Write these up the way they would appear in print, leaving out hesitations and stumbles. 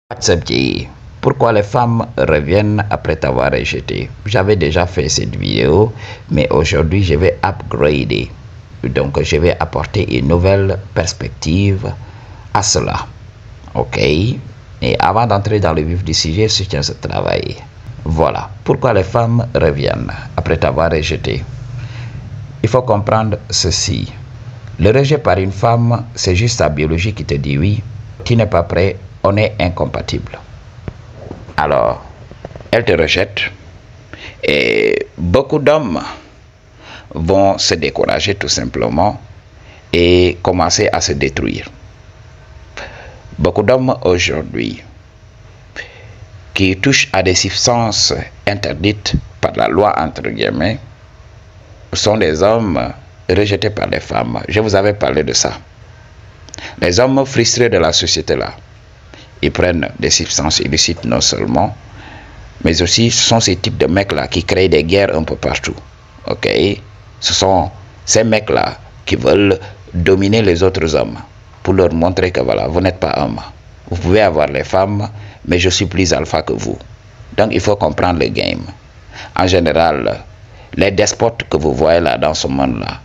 Accepter. Pourquoi les femmes reviennent après t'avoir rejeté? J'avais déjà fait cette vidéo, mais aujourd'hui je vais upgrader. Donc je vais apporter une nouvelle perspective à cela. Ok? Et avant d'entrer dans le vif du sujet, je tiens ce travail. Voilà. Pourquoi les femmes reviennent après t'avoir rejeté? Il faut comprendre ceci. Le rejet par une femme, c'est juste ta biologie qui te dit oui, tu n'es pas prêt, on est incompatible. Alors, elle te rejette et beaucoup d'hommes vont se décourager tout simplement et commencer à se détruire. Beaucoup d'hommes aujourd'hui qui touchent à des substances interdites par la loi entre guillemets sont des hommes rejetés par les femmes. Je vous avais parlé de ça. Les hommes frustrés de la société là, ils prennent des substances illicites non seulement, mais aussi ce sont ces types de mecs là qui créent des guerres un peu partout. Ok? Ce sont ces mecs là qui veulent dominer les autres hommes pour leur montrer que voilà, vous n'êtes pas homme. Vous pouvez avoir les femmes, mais je suis plus alpha que vous. Donc il faut comprendre le game. En général, les despotes que vous voyez là dans ce monde là,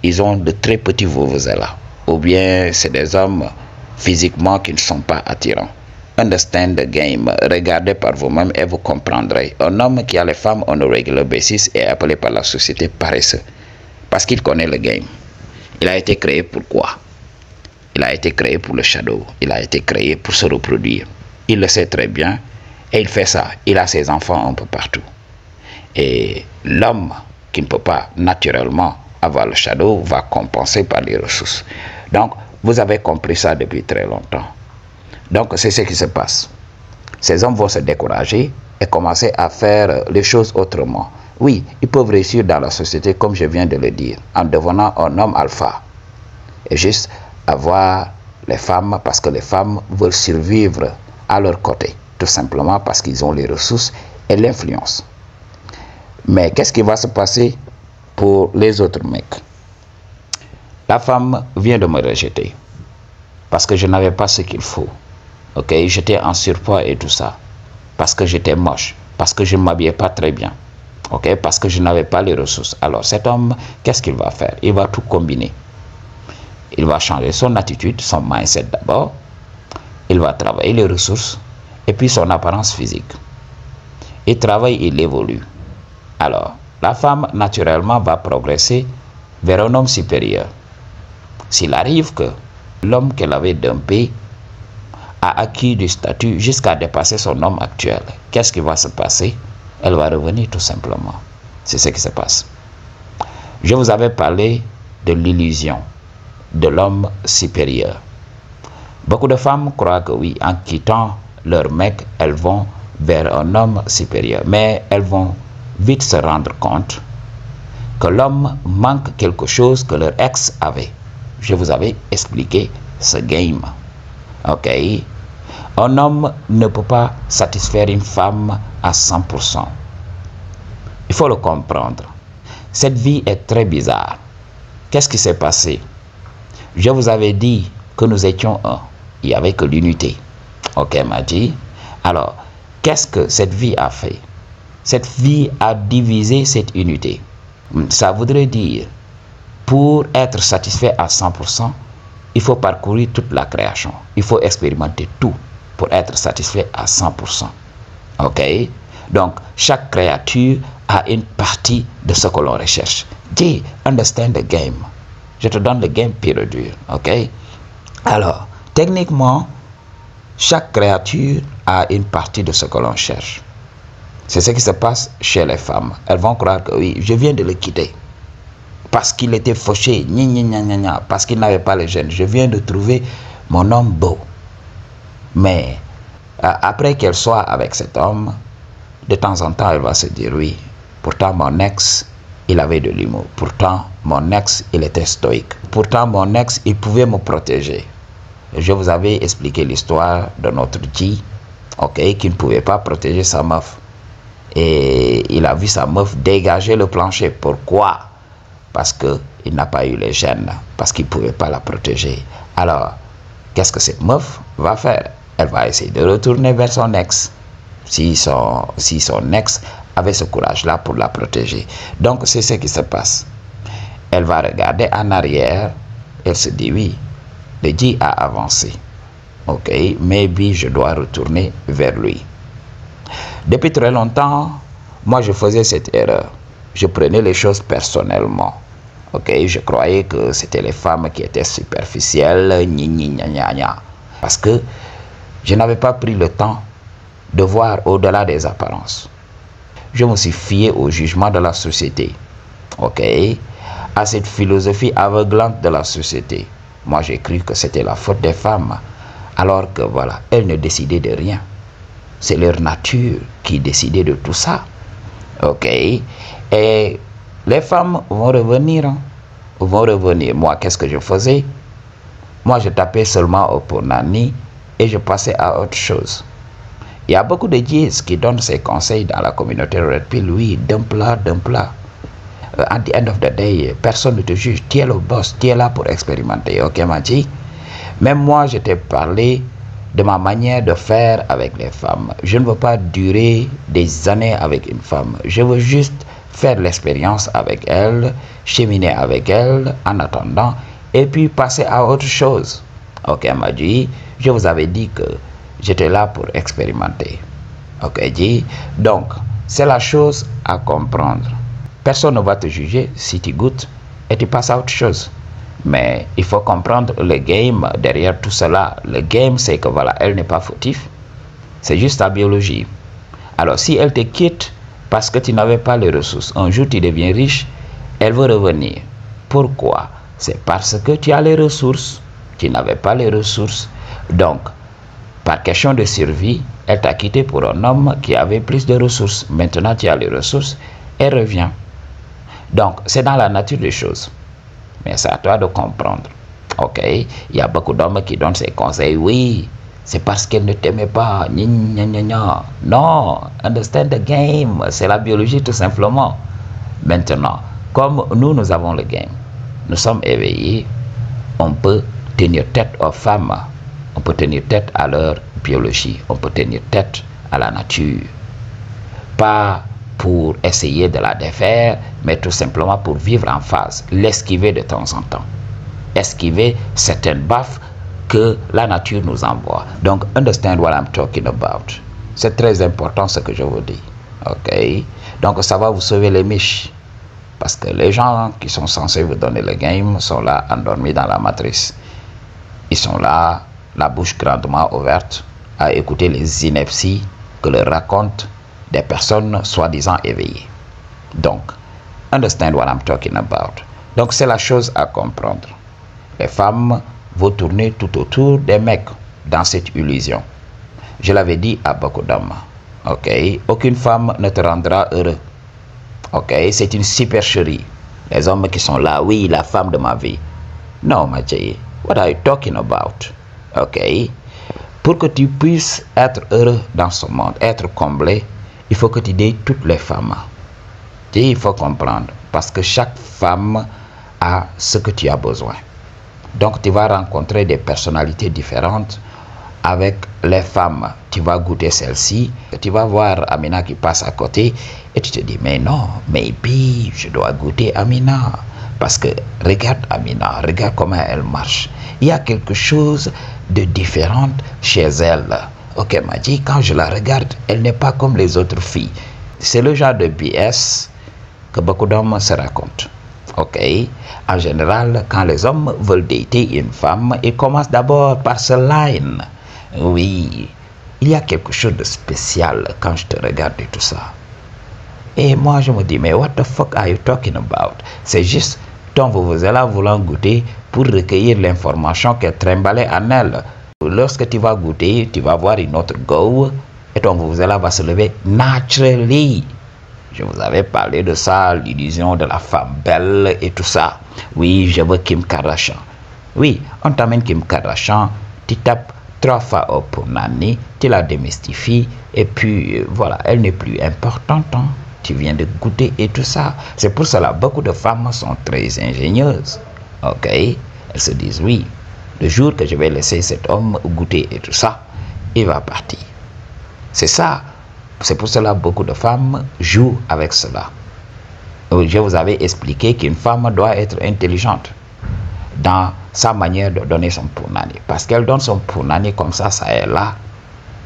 ils ont de très petits vuvuzelas. Ou bien c'est des hommes physiquement qui ne sont pas attirants. Understand the game. Regardez par vous-même et vous comprendrez. Un homme qui a les femmes on a regular basis est appelé par la société paresseux. Parce qu'il connaît le game. Il a été créé pour quoi? Il a été créé pour le shadow. Il a été créé pour se reproduire. Il le sait très bien et il fait ça. Il a ses enfants un peu partout. Et l'homme qui ne peut pas naturellement avoir le shadow va compenser par les ressources. Donc, vous avez compris ça depuis très longtemps. Donc, c'est ce qui se passe. Ces hommes vont se décourager et commencer à faire les choses autrement. Oui, ils peuvent réussir dans la société, comme je viens de le dire, en devenant un homme alpha. Et juste avoir les femmes, parce que les femmes veulent survivre à leur côté. Tout simplement parce qu'ils ont les ressources et l'influence. Mais qu'est-ce qui va se passer pour les autres mecs? La femme vient de me rejeter parce que je n'avais pas ce qu'il faut. Ok, j'étais en surpoids et tout ça. Parce que j'étais moche. Parce que je ne m'habillais pas très bien. Ok, parce que je n'avais pas les ressources. Alors cet homme, qu'est-ce qu'il va faire? Il va tout combiner. Il va changer son attitude, son mindset d'abord. Il va travailler les ressources et puis son apparence physique. Il travaille, il évolue. Alors, la femme, naturellement, va progresser vers un homme supérieur. S'il arrive que l'homme qu'elle avait dumpé a acquis du statut jusqu'à dépasser son homme actuel, qu'est-ce qui va se passer? Elle va revenir tout simplement. C'est ce qui se passe. Je vous avais parlé de l'illusion de l'homme supérieur. Beaucoup de femmes croient que oui, en quittant leur mec, elles vont vers un homme supérieur. Mais elles vont vite se rendre compte que l'homme manque quelque chose que leur ex avait. Je vous avais expliqué ce game. Ok? Un homme ne peut pas satisfaire une femme à 100%. Il faut le comprendre. Cette vie est très bizarre. Qu'est-ce qui s'est passé? Je vous avais dit que nous étions un. Il n'y avait que l'unité. Ok, m'a dit. Alors, qu'est-ce que cette vie a fait? Cette vie a divisé cette unité. Ça voudrait dire, pour être satisfait à 100%, il faut parcourir toute la création. Il faut expérimenter tout pour être satisfait à 100%. Ok? Donc, chaque créature a une partie de ce que l'on recherche. Dis, understand the game. Je te donne le game pur et dur. Ok? Alors, techniquement, chaque créature a une partie de ce que l'on cherche. C'est ce qui se passe chez les femmes. Elles vont croire que oui, je viens de le quitter. Parce qu'il était fauché, parce qu'il n'avait pas les gènes. Je viens de trouver mon homme beau. Mais après qu'elle soit avec cet homme, de temps en temps, elle va se dire oui. Pourtant, mon ex, il avait de l'humour. Pourtant, mon ex, il était stoïque. Pourtant, mon ex, il pouvait me protéger. Je vous avais expliqué l'histoire de notre G, ok, qui ne pouvait pas protéger sa meuf. Et il a vu sa meuf dégager le plancher. Pourquoi? Parce qu'il n'a pas eu les gènes, parce qu'il ne pouvait pas la protéger. Alors, qu'est-ce que cette meuf va faire? elle va essayer de retourner vers son ex. Si son ex avait ce courage-là pour la protéger. Donc, c'est ce qui se passe. Elle va regarder en arrière. Elle se dit, oui, le Dieu a avancé. Ok, maybe je dois retourner vers lui. Depuis très longtemps, moi, je faisais cette erreur. Je prenais les choses personnellement. Ok, je croyais que c'était les femmes qui étaient superficielles, parce que je n'avais pas pris le temps de voir au-delà des apparences. Je me suis fié au jugement de la société, ok, à cette philosophie aveuglante de la société. Moi, j'ai cru que c'était la faute des femmes, alors que voilà, elles ne décidaient de rien. C'est leur nature qui décidait de tout ça, ok. Et les femmes vont revenir, hein, vont revenir. Moi, qu'est-ce que je faisais? Moi, je tapais seulement au Punani et je passais à autre chose. Il y a beaucoup de dièses qui donnent ces conseils dans la communauté Red Pill, oui, d'un plat. At the end of the day, personne ne te juge. Tu es le boss, tu es là pour expérimenter, ok, Maji? Même moi, je t'ai parlé de ma manière de faire avec les femmes. Je ne veux pas durer des années avec une femme. Je veux juste faire l'expérience avec elle, cheminer avec elle en attendant, et puis passer à autre chose. Ok, Maji, je vous avais dit que j'étais là pour expérimenter. Ok, Ji? Donc, c'est la chose à comprendre. Personne ne va te juger si tu goûtes et tu passes à autre chose. Mais il faut comprendre le game derrière tout cela. Le game, c'est que voilà, elle n'est pas fautive. C'est juste ta biologie. Alors, si elle te quitte parce que tu n'avais pas les ressources, un jour tu deviens riche, elle veut revenir. Pourquoi? C'est parce que tu as les ressources. Tu n'avais pas les ressources. Donc, par question de survie, elle t'a quitté pour un homme qui avait plus de ressources. Maintenant, tu as les ressources, elle revient. Donc, c'est dans la nature des choses. Mais c'est à toi de comprendre. Ok? Il y a beaucoup d'hommes qui donnent ces conseils. Oui, c'est parce qu'elle ne t'aimait pas. Non, understand the game. C'est la biologie tout simplement. Maintenant, comme nous avons le game, nous sommes éveillés, on peut tenir tête aux femmes. On peut tenir tête à leur biologie. On peut tenir tête à la nature. Pas pour essayer de la défaire, mais tout simplement pour vivre en phase. L'esquiver de temps en temps. Esquiver certaines baffes que la nature nous envoie. Donc, understand what I'm talking about. C'est très important ce que je vous dis. Ok? Donc, ça va vous sauver les miches. Parce que les gens qui sont censés vous donner le game sont là, endormis dans la matrice. Ils sont là, la bouche grandement ouverte, à écouter les inepties que leur racontent des personnes soi-disant éveillées. Donc, understand what I'm talking about. Donc, c'est la chose à comprendre. Les femmes vont tourner tout autour des mecs dans cette illusion. Je l'avais dit à beaucoup d'hommes. Ok? Aucune femme ne te rendra heureux. Ok? C'est une supercherie. Les hommes qui sont là, oui, la femme de ma vie. Non, Maji, what are you talking about? Ok? Pour que tu puisses être heureux dans ce monde, être comblé, il faut que tu aies toutes les femmes. Il faut comprendre. Parce que chaque femme a ce que tu as besoin. Donc, tu vas rencontrer des personnalités différentes avec les femmes. Tu vas goûter celle-ci. Tu vas voir Amina qui passe à côté. Et tu te dis, mais non, maybe je dois goûter Amina. Parce que regarde Amina, regarde comment elle marche. Il y a quelque chose de différent chez elle. Ok, Maji, quand je la regarde, elle n'est pas comme les autres filles. C'est le genre de BS que beaucoup d'hommes se racontent. Ok? En général, quand les hommes veulent dater une femme, ils commencent d'abord par ce line. Oui, il y a quelque chose de spécial quand je te regarde et tout ça. Et moi, je me dis, mais what the fuck are you talking about? C'est juste, donc vous êtes là voulant goûter pour recueillir l'information qu'elle trimballait en elle. Lorsque tu vas goûter, tu vas voir une autre go et ton vuvuzela va se lever naturally. Je vous avais parlé de ça, l'illusion de la femme belle et tout ça. Oui, je veux Kim Kardashian. Oui, on t'amène Kim Kardashian, tu tapes 3 fois au Punani, tu la démystifies et puis voilà, elle n'est plus importante. Hein. Tu viens de goûter et tout ça. C'est pour cela beaucoup de femmes sont très ingénieuses. Ok? Elles se disent oui. Le jour que je vais laisser cet homme goûter et tout ça, il va partir. C'est ça. C'est pour cela que beaucoup de femmes jouent avec cela. Je vous avais expliqué qu'une femme doit être intelligente dans sa manière de donner son punani. Parce qu'elle donne son punani comme ça et là,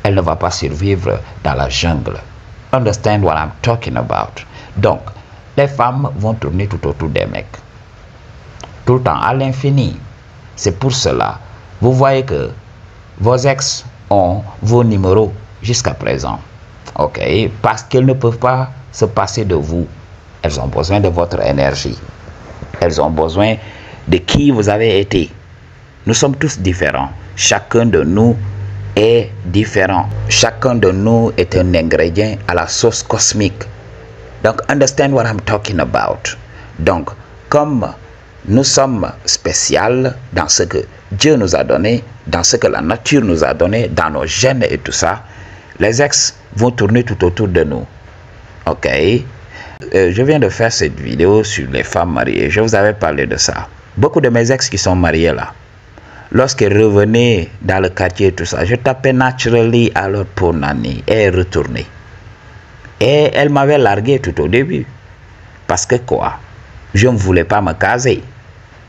elle ne va pas survivre dans la jungle. Understand what I'm talking about? Donc, les femmes vont tourner tout autour des mecs. Tout le temps, à l'infini. C'est pour cela. Vous voyez que vos ex ont vos numéros jusqu'à présent. Ok? Parce qu'elles ne peuvent pas se passer de vous. Elles ont besoin de votre énergie. Elles ont besoin de qui vous avez été. Nous sommes tous différents. Chacun de nous est différent. Chacun de nous est un ingrédient à la sauce cosmique. Donc, understand what I'm talking about. Donc, comme nous sommes spéciaux dans ce que Dieu nous a donné, dans ce que la nature nous a donné, dans nos gènes et tout ça, les ex vont tourner tout autour de nous. Ok? Je viens de faire cette vidéo sur les femmes mariées. Je vous avais parlé de ça. Beaucoup de mes ex qui sont mariés là, lorsqu'elles revenaient dans le quartier et tout ça, je tapais naturally à leur punani et elles retournaient. Et elles m'avaient largué tout au début. Parce que quoi? Je ne voulais pas me caser.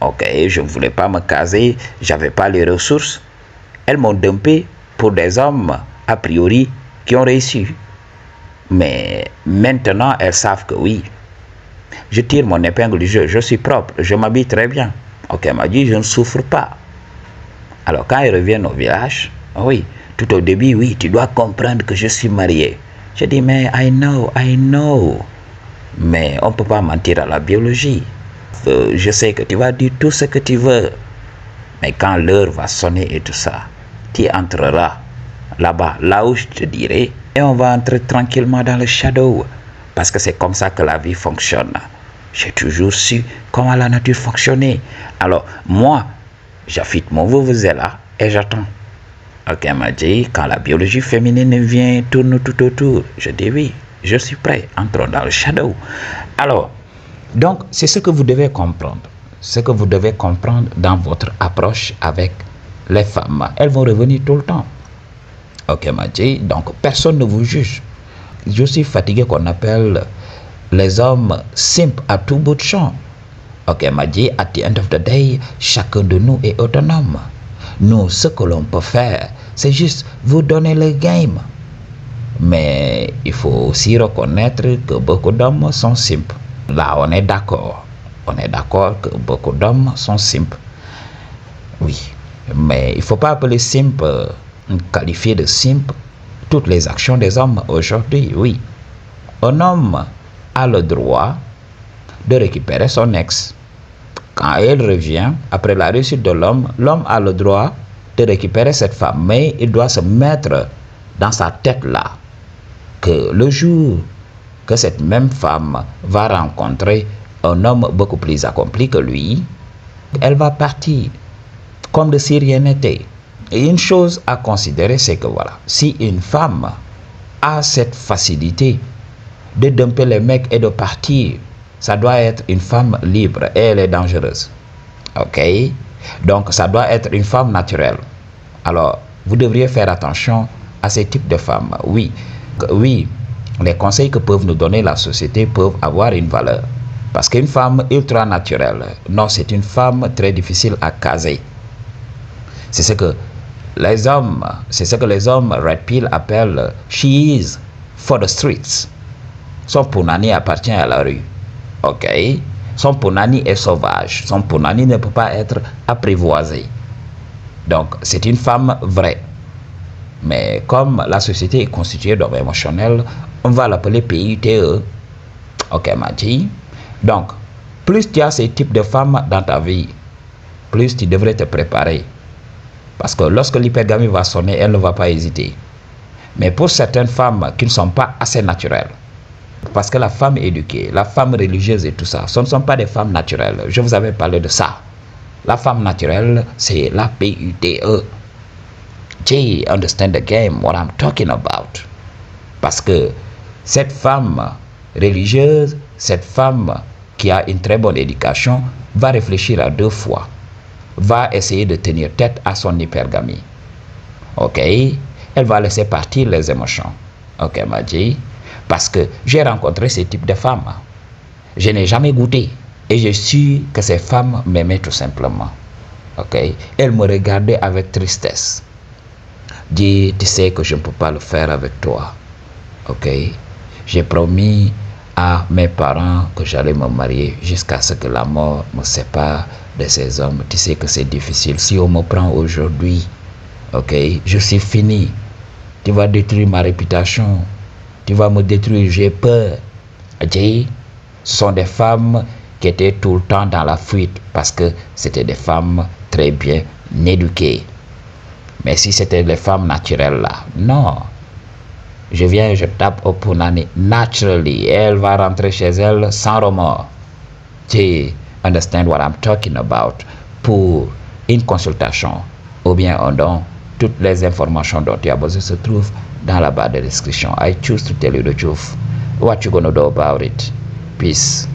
Ok, je ne voulais pas me caser, j'avais pas les ressources. Elles m'ont dumpé pour des hommes, a priori, qui ont réussi. Mais maintenant, elles savent que oui, je tire mon épingle du jeu, je suis propre, je m'habille très bien. Ok, elle m'a dit, je ne souffre pas. Alors quand ils reviennent au village, oui, tout au début, oui, tu dois comprendre que je suis marié. Je dis, mais I know. Mais on ne peut pas mentir à la biologie. Je sais que tu vas dire tout ce que tu veux. Mais quand l'heure va sonner et tout ça, tu entreras là-bas, là où je te dirai, et on va entrer tranquillement dans le shadow. Parce que c'est comme ça que la vie fonctionne. J'ai toujours su comment la nature fonctionnait. Alors, moi, j'affite mon vuvuzela et j'attends. Ok, elle m'a dit, quand la biologie féminine vient, tourne tout autour. Je dis oui, je suis prêt, entrons dans le shadow. Alors, donc, c'est ce que vous devez comprendre. Ce que vous devez comprendre dans votre approche avec les femmes. Elles vont revenir tout le temps. Ok, m'a dit, donc personne ne vous juge. Je suis fatigué qu'on appelle les hommes simples à tout bout de champ. Ok, m'a dit, at the end of the day, chacun de nous est autonome. Nous, ce que l'on peut faire, c'est juste vous donner le game. Mais il faut aussi reconnaître que beaucoup d'hommes sont simples. Là, on est d'accord. On est d'accord que beaucoup d'hommes sont simples. Oui, mais il ne faut pas appeler simple, qualifier de simple toutes les actions des hommes aujourd'hui. Oui, un homme a le droit de récupérer son ex. Quand elle revient, après la réussite de l'homme, l'homme a le droit de récupérer cette femme. Mais il doit se mettre dans sa tête là que le jour que cette même femme va rencontrer un homme beaucoup plus accompli que lui, elle va partir comme de si rien n'était. Et une chose à considérer, c'est que voilà, si une femme a cette facilité de dumper les mecs et de partir, ça doit être une femme libre et elle est dangereuse. Ok? Donc ça doit être une femme naturelle. Alors, vous devriez faire attention à ce type de femmes. Oui, les conseils que peuvent nous donner la société peuvent avoir une valeur. Parce qu'une femme ultra naturelle, non, c'est une femme très difficile à caser. C'est ce que les hommes Red Pill appellent she is for the streets. Son punani appartient à la rue. Ok? Son punani est sauvage. Son punani ne peut pas être apprivoisé. Donc, c'est une femme vraie. Mais comme la société est constituée d'hommes émotionnels, on va l'appeler PUTE. Ok, Mati. Donc, plus tu as ce type de femmes dans ta vie, plus tu devrais te préparer. Parce que lorsque l'hypergamie va sonner, elle ne va pas hésiter. Mais pour certaines femmes qui ne sont pas assez naturelles, parce que la femme éduquée, la femme religieuse et tout ça, ce ne sont pas des femmes naturelles. Je vous avais parlé de ça. La femme naturelle, c'est la PUTE. Jay, understand the game, what I'm talking about. Parce que cette femme religieuse, cette femme qui a une très bonne éducation, va réfléchir à deux fois. Va essayer de tenir tête à son hypergamie. Ok? elle va laisser partir les émotions. Ok, elle m'a dit, parce que j'ai rencontré ce type de femmes. Je n'ai jamais goûté. Et je suis que ces femmes m'aimaient tout simplement. Ok, elle me regardait avec tristesse. Dit, tu sais que je ne peux pas le faire avec toi. Ok, j'ai promis à mes parents que j'allais me marier jusqu'à ce que la mort me sépare de ces hommes. Tu sais que c'est difficile. Si on me prend aujourd'hui, ok, je suis fini. Tu vas détruire ma réputation. Tu vas me détruire, j'ai peur. Dit, ce sont des femmes qui étaient tout le temps dans la fuite parce que c'était des femmes très bien éduquées. Mais si c'était les femmes naturelles là, non. Je viens, je tape au punani naturally. Elle va rentrer chez elle sans remords. Tu understand what I'm talking about? Pour une consultation ou bien un don, toutes les informations dont tu as besoin se trouvent dans la barre de description. I choose to tell you the truth. What you gonna do about it? Peace.